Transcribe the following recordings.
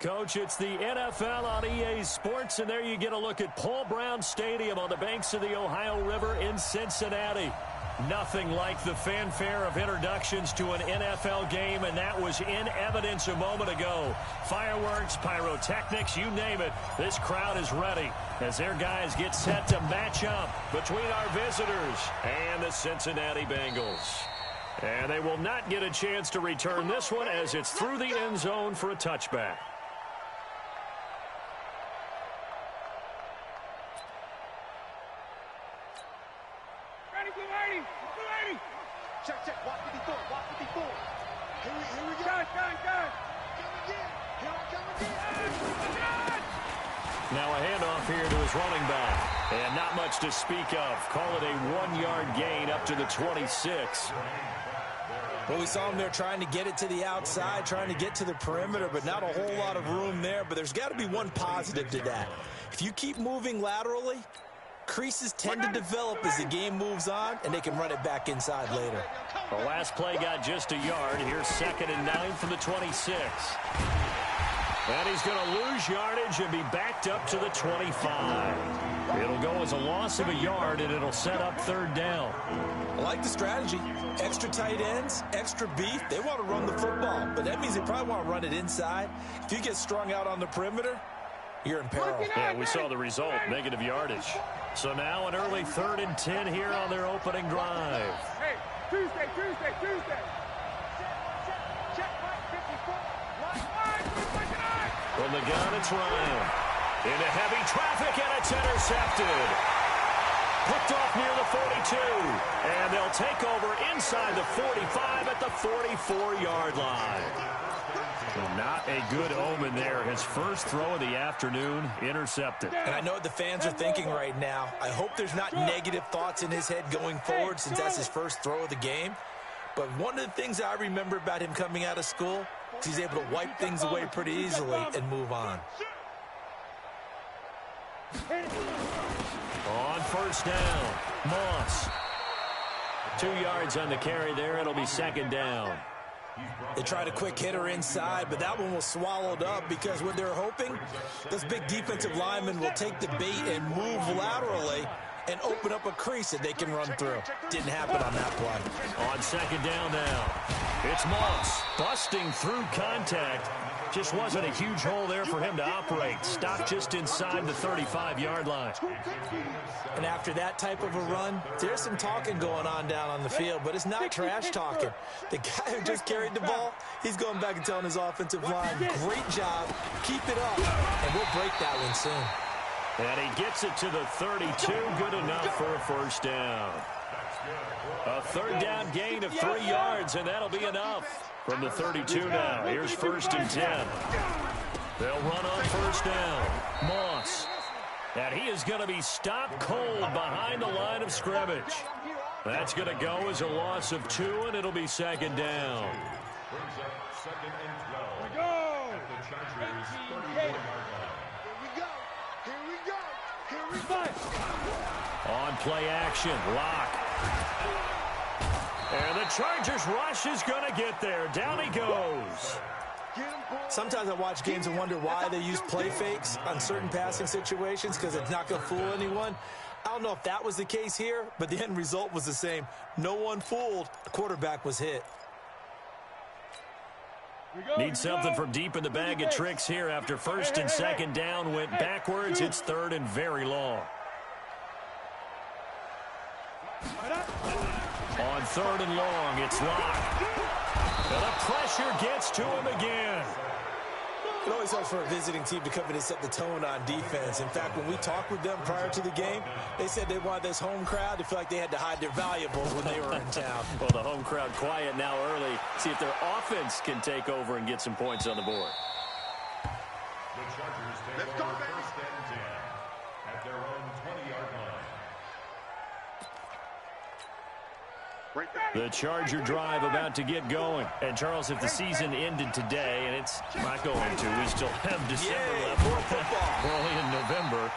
Coach, it's the NFL on EA Sports, and there you get a look at Paul Brown Stadium on the banks of the Ohio River in Cincinnati. Nothing like the fanfare of introductions to an NFL game, and that was in evidence a moment ago. Fireworks, pyrotechnics, you name it. This crowd is ready as their guys get set to match up between our visitors and the Cincinnati Bengals. And they will not get a chance to return this one as it's through the end zone for a touchback. Check. Walk 54. Here we go. Gun. Come again. Here I come again. Now a handoff here to his running back. And not much to speak of. Call it a 1-yard gain up to the 26. Well, we saw him there trying to get it to the outside, trying to get to the perimeter, but not a whole lot of room there. But there's got to be one positive to that. If you keep moving laterally, creases tend to develop as the game moves on, and they can run it back inside later. The last play got just a yard. Here's 2nd and 9 from the 26. And he's going to lose yardage and be backed up to the 25. It'll go as a loss of a yard, and it'll set up 3rd down. I like the strategy. Extra tight ends, extra beef. They want to run the football, but that means they probably want to run it inside. If you get strung out on the perimeter, you're in peril. Yeah, we saw the result, negative yardage. So now an early 3rd and 10 here on their opening drive. Hey, Tuesday. Check, 54. From the gun, it's Ryan. Into heavy traffic, and it's intercepted. Picked off near the 42. And they'll take over inside the 45 at the 44-yard line. Not a good omen there. His first throw of the afternoon intercepted. And I know what the fans are thinking right now. I hope there's not negative thoughts in his head going forward since that's his first throw of the game. But one of the things I remember about him coming out of school is he's able to wipe things away pretty easily and move on. On 1st down, Moss. 2 yards on the carry there. It'll be 2nd down. They tried a quick hitter inside, but that one was swallowed up because what they're hoping, this big defensive lineman will take the bait and move laterally and open up a crease that they can run through. Didn't happen on that play. On 2nd down now, it's Moss busting through contact. Just wasn't a huge hole there for him to operate. Stopped just inside the 35-yard line. And after that type of a run, there's some talking going on down on the field, but it's not trash talking. The guy who just carried the ball, he's going back and telling his offensive line, great job, keep it up, and we'll break that one soon. And he gets it to the 32, good enough for a 1st down. A 3rd down gain of 3 yards, and that'll be enough. From the 32 now, here's 1st and 10. They'll run on 1st down. Moss. And he is going to be stopped cold behind the line of scrimmage. That's going to go as a loss of 2, and it'll be 2nd down. On play action, Lock. And the Chargers rush is going to get there. Down he goes. Sometimes I watch games and wonder why they use play fakes on certain passing situations because it's not going to fool anyone. I don't know if that was the case here, but the end result was the same. No one fooled. The quarterback was hit. Need something from deep in the bag of tricks here after 1st and 2nd down went backwards. It's 3rd and very long. On 3rd and long, it's Lock. And the pressure gets to him again. It always helps for a visiting team to come in and set the tone on defense. In fact, when we talked with them prior to the game, they said they wanted this home crowd to feel like they had to hide their valuables when they were in town. Well, the home crowd quiet now early. See if their offense can take over and get some points on the board. The Chargers take over 1st and 10 at their own 20-yard line. The Charger drive about to get going. And, Charles, if the season ended today, and it's not going to, we still have December left. Early in November.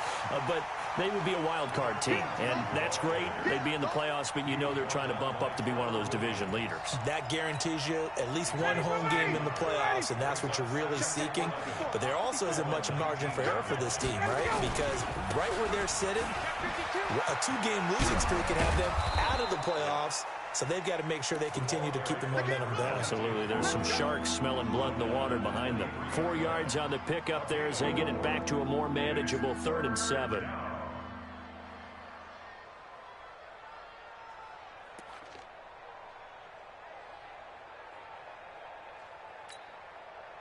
but they would be a wild card team, and that's great. They'd be in the playoffs, but you know they're trying to bump up to be one of those division leaders. That guarantees you at least one home game in the playoffs, and that's what you're really seeking. But there also isn't much margin for error for this team, right? Because right where they're sitting, a 2-game losing streak can have them out of the playoffs. So they've got to make sure they continue to keep the momentum going. Absolutely. There's some sharks smelling blood in the water behind them. 4 yards on the pickup there as they get it back to a more manageable 3rd and 7.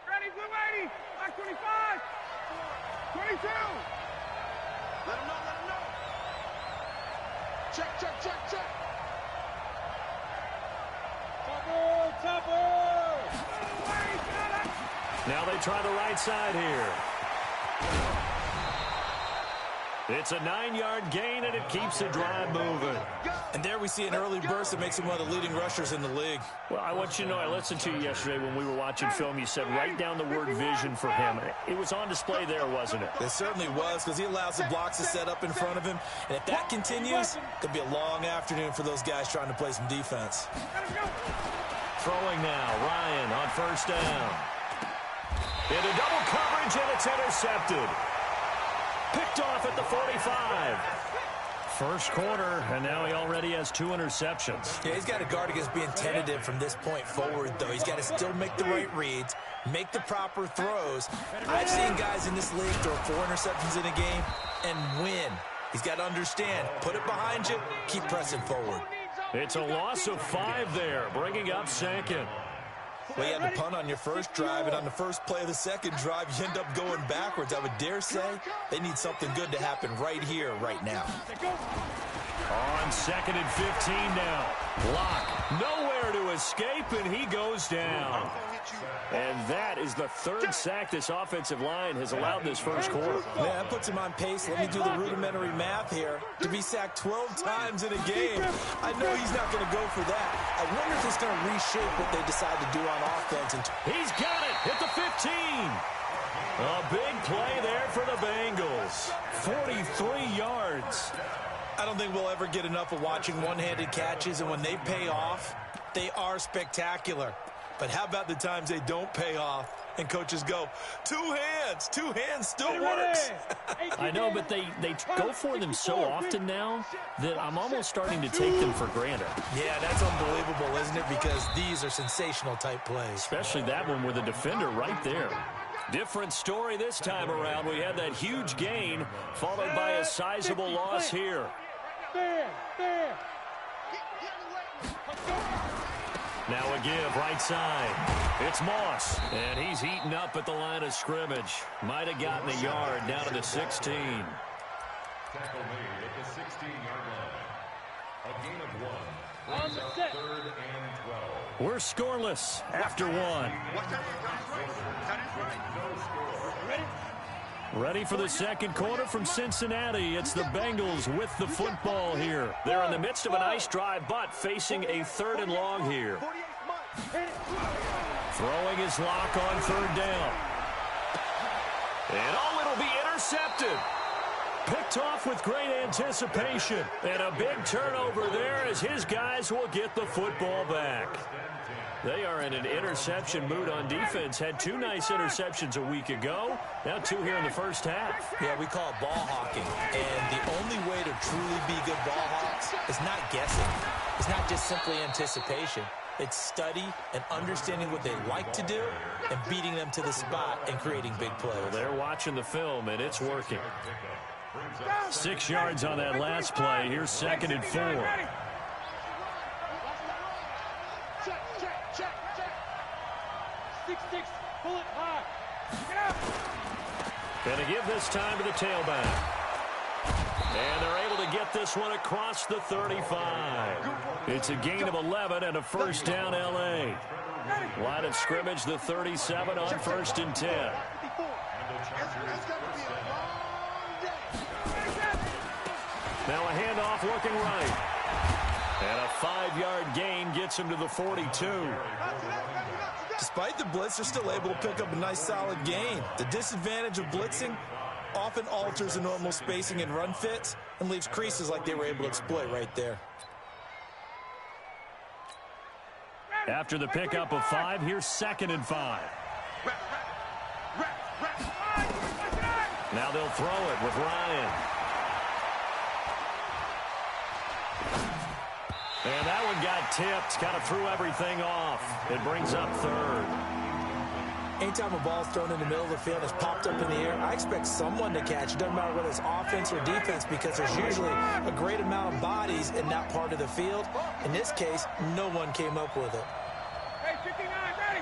Ready, blue 80, black 25, 22. Let him know, let him know. Check, check, check, check. Now they try the right side here. It's a 9-yard gain, and it keeps the drive moving. And there we see an early burst that makes him one of the leading rushers in the league. Well, I want you to know, I listened to you yesterday when we were watching film. You said write down the word vision for him. It was on display there, wasn't it? It certainly was, because he allows the blocks to set up in front of him. And if that continues, it could be a long afternoon for those guys trying to play some defense. Throwing now, Ryan on 1st down. Into double coverage, and it's intercepted. Picked off at the 45. First quarter, and now he already has 2 interceptions. Yeah, he's got to guard against being tentative from this point forward, though. He's got to still make the right reads, make the proper throws. I've seen guys in this league throw 4 interceptions in a game and win. He's got to understand, put it behind you, keep pressing forward. It's a loss of 5 there, bringing up 2nd. Well, you had to punt on your first drive, and on the first play of the second drive, you end up going backwards. I would dare say they need something good to happen right here, right now. On 2nd and 15 now. Lock, nowhere to escape, and he goes down. And that is the 3rd sack this offensive line has allowed this first quarter. Yeah, that puts him on pace. Let me do the rudimentary math here. To be sacked 12 times in a game, I know he's not going to go for that. I wonder if it's going to reshape what they decide to do on offense. He's got it at the 15. A big play there for the Bengals. 43 yards. I don't think we'll ever get enough of watching one-handed catches, and when they pay off, they are spectacular. But how about the times they don't pay off and coaches go, 2 hands still works. I know, but they go for them so often now that I'm almost starting to take them for granted. Yeah, that's unbelievable, isn't it? Because these are sensational type plays. Especially that one with a defender right there. Different story this time around. We had that huge gain followed by a sizable loss here. Now a give, right side. It's Moss, and he's heating up at the line of scrimmage. Might have gotten a yard down to the 16. Tackle made at the 16-yard line. A gain of 1. Brings up 3rd and 12. We're scoreless after 1. Ready for the second quarter from Cincinnati. It's the Bengals with the football here. They're in the midst of a nice drive, but facing a 3rd and long here. Throwing his Lock on 3rd down. And it'll be intercepted. Picked off with great anticipation. And a big turnover there as his guys will get the football back. They are in an interception mood on defense. Had 2 nice interceptions a week ago. Now 2 here in the first half. Yeah, we call it ball hawking. And the only way to truly be good ball hawks is not guessing. It's not just simply anticipation. It's study and understanding what they like to do and beating them to the spot and creating big plays. Well, they're watching the film, and it's working. 6 yards on that last play. Here's 2nd and 4. Pull it high. Get out. Gonna give this time to the tailback. And they're able to get this one across the 35. It's a gain of 11 and a first down L.A. Line of scrimmage, the 37 on 1st and 10. Now a handoff looking right. And a 5-yard gain gets him to the 42. Despite the blitz, they're still able to pick up a nice solid gain. The disadvantage of blitzing, often alters the normal spacing and run fits and leaves creases like they were able to exploit right there. After the pickup of 5, here's 2nd and 5. Now they'll throw it with Ryan. And that one got tipped, kind of threw everything off. It brings up 3rd. Anytime a ball's thrown in the middle of the field and it's popped up in the air, I expect someone to catch it. Doesn't matter whether it's offense or defense, because there's usually a great amount of bodies in that part of the field. In this case, no one came up with it. Hey, 59, ready.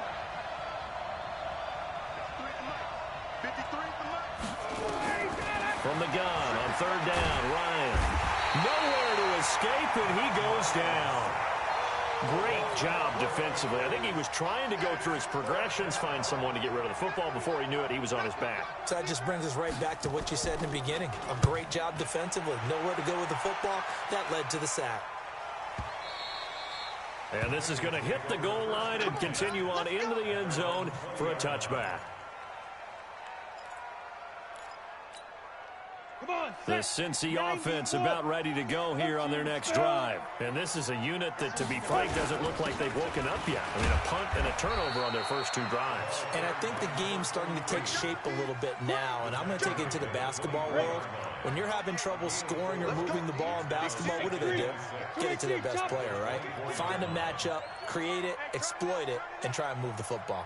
53 From the gun on 3rd down, Ryan. Nowhere to escape, and he goes down. Great job defensively. I think he was trying to go through his progressions, find someone to get rid of the football. Before he knew it, he was on his back. So that just brings us right back to what you said in the beginning. A great job defensively. Nowhere to go with the football. That led to the sack. And this is going to hit the goal line and continue on into the end zone for a touchback. The Cincy offense about ready to go here on their next drive. And this is a unit that, to be frank, doesn't look like they've woken up yet. I mean, a punt and a turnover on their first 2 drives. And I think the game's starting to take shape a little bit now. And I'm going to take it to the basketball world. When you're having trouble scoring or moving the ball in basketball, what do? Get it to their best player, right? Find a matchup, create it, exploit it, and try and move the football.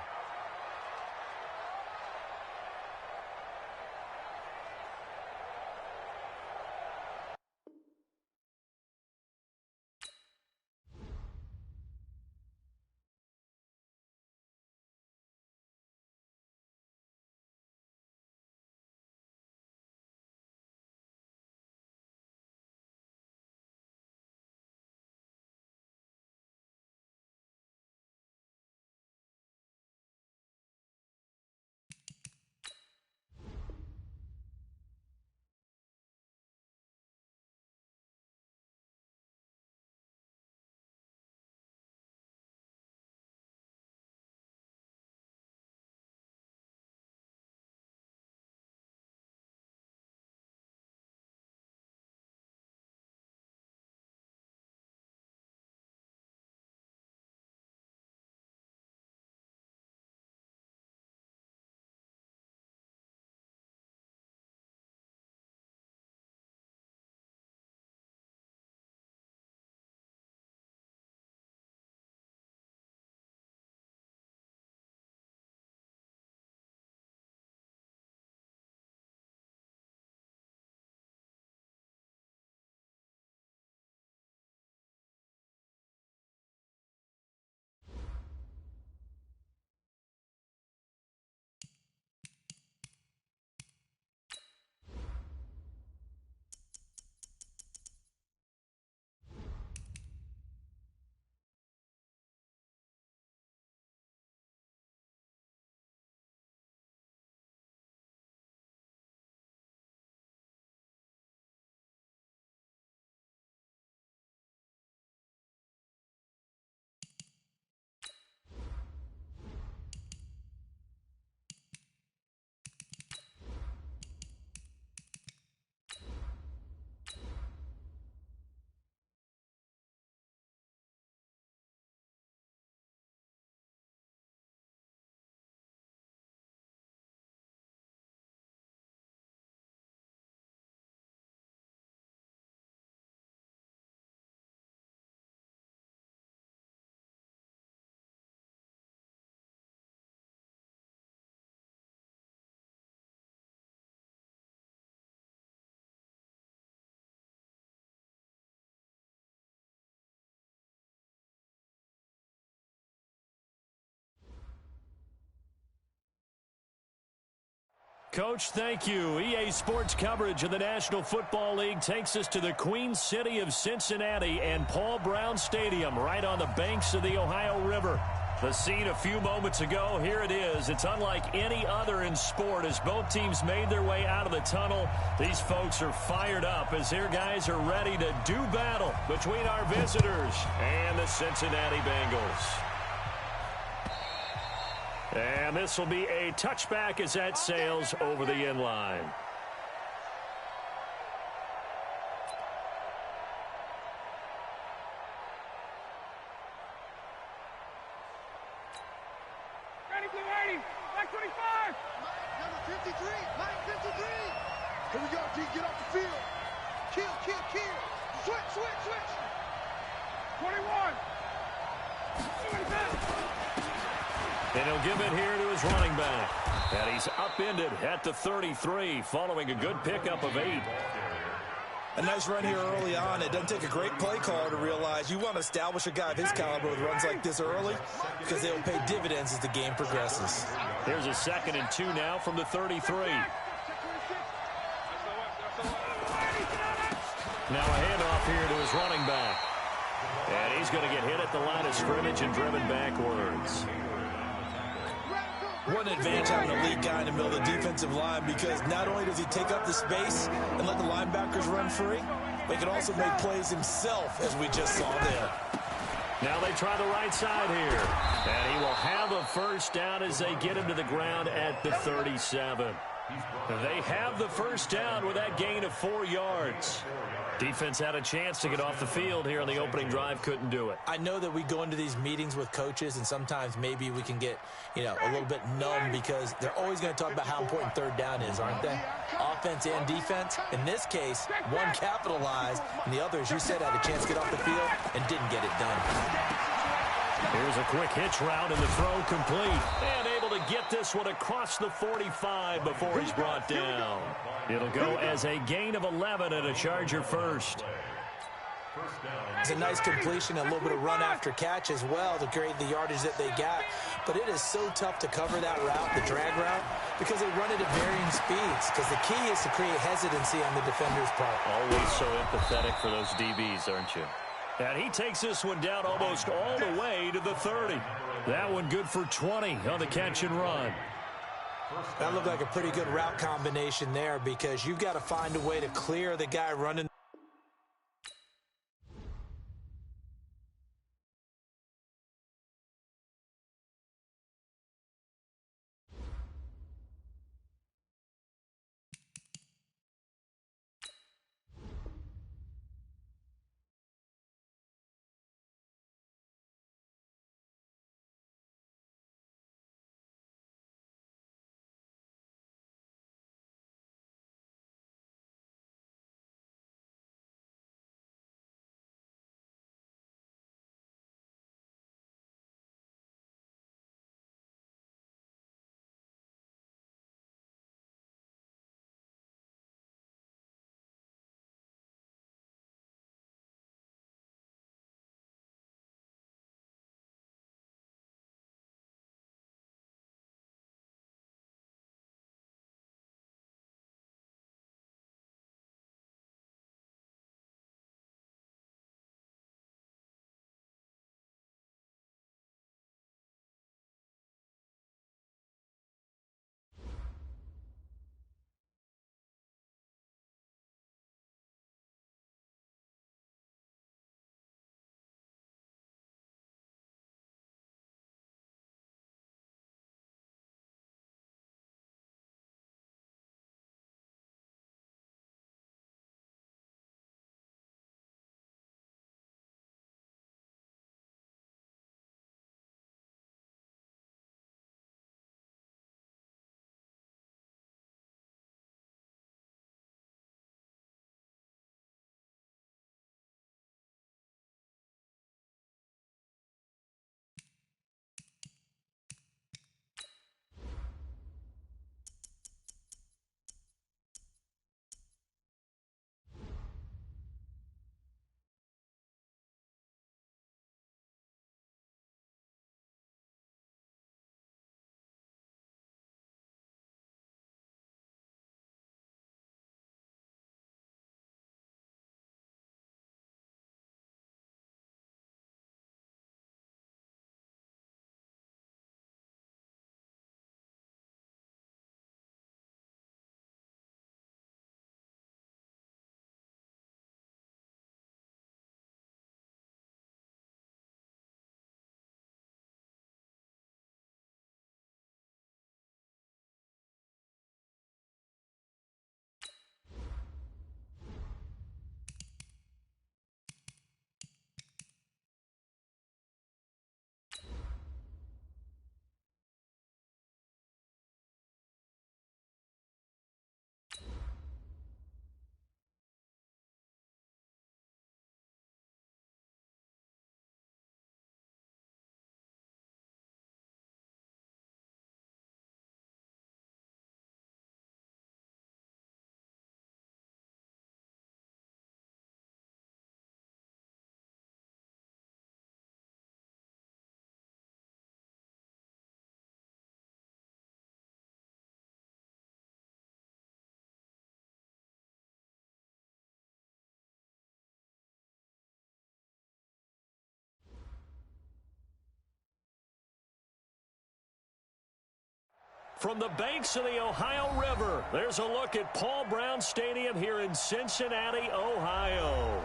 Coach, thank you. EA Sports coverage of the National Football League takes us to the Queen City of Cincinnati and Paul Brown Stadium right on the banks of the Ohio River. The scene a few moments ago, here it is. It's unlike any other in sport as both teams made their way out of the tunnel. These folks are fired up as their guys are ready to do battle between our visitors and the Cincinnati Bengals. And this will be a touchback as that sails over the end line. Number 53. Mike 53. Here we go, D. Get off the field. Kill, kill, kill. Switch, switch, switch. 21. And he'll give it here to his running back. And he's upended at the 33 following a good pickup of 8. A nice run here early on. It doesn't take a great play caller to realize you want to establish a guy of his caliber with runs like this early because they will pay dividends as the game progresses. Here's a 2nd and 2 now from the 33. Now a handoff here to his running back. And he's going to get hit at the line of scrimmage and driven backwards. What an advantage having an elite guy in the middle of the defensive line, because not only does he take up the space and let the linebackers run free, but he can also make plays himself, as we just saw there. Now they try the right side here. And he will have a first down as they get him to the ground at the 37. They have the first down with that gain of 4 yards. Defense had a chance to get off the field here on the opening drive, couldn't do it. I know that we go into these meetings with coaches, and sometimes maybe we can get, a little bit numb because they're always going to talk about how important 3rd down is, aren't they? Offense and defense. In this case, one capitalized, and the other, as you said, had a chance to get off the field and didn't get it done. Here's a quick hitch route, and the throw complete. And able to get this one across the 45 before he's brought down. It'll go as a gain of 11 and a Charger first. It's a nice completion, a little bit of run after catch as well to create the yardage that they got. But it is so tough to cover that route, the drag route, because they run it at varying speeds. Because the key is to create hesitancy on the defender's part. Always so empathetic for those DBs, aren't you? And he takes this one down almost all the way to the 30. That one good for 20 on the catch and run. That looked like a pretty good route combination there, because you've got to find a way to clear the guy running From the banks of the Ohio River, there's a look at Paul Brown Stadium here in Cincinnati, Ohio.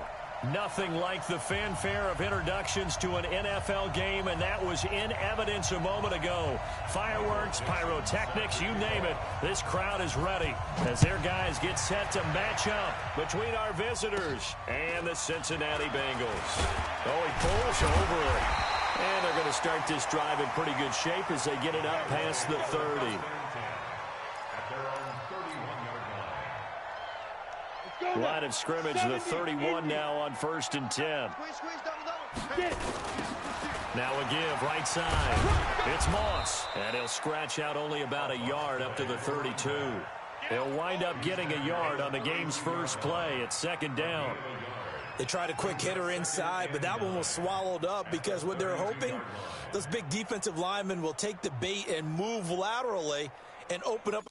Nothing like the fanfare of introductions to an NFL game, and that was in evidence a moment ago. Fireworks, pyrotechnics, you name it. This crowd is ready as their guys get set to match up between our visitors and the Cincinnati Bengals. Oh, he pulls over it. And they're going to start this drive in pretty good shape as they get it up past the 30. Line of scrimmage, the 31 now on 1st and 10. Now a give, right side. It's Moss, and he'll scratch out only about a yard up to the 32. He'll wind up getting a yard on the game's first play at 2nd down. They tried a quick hitter inside, but that one was swallowed up because what they're hoping, those big defensive linemen will take the bait and move laterally and open up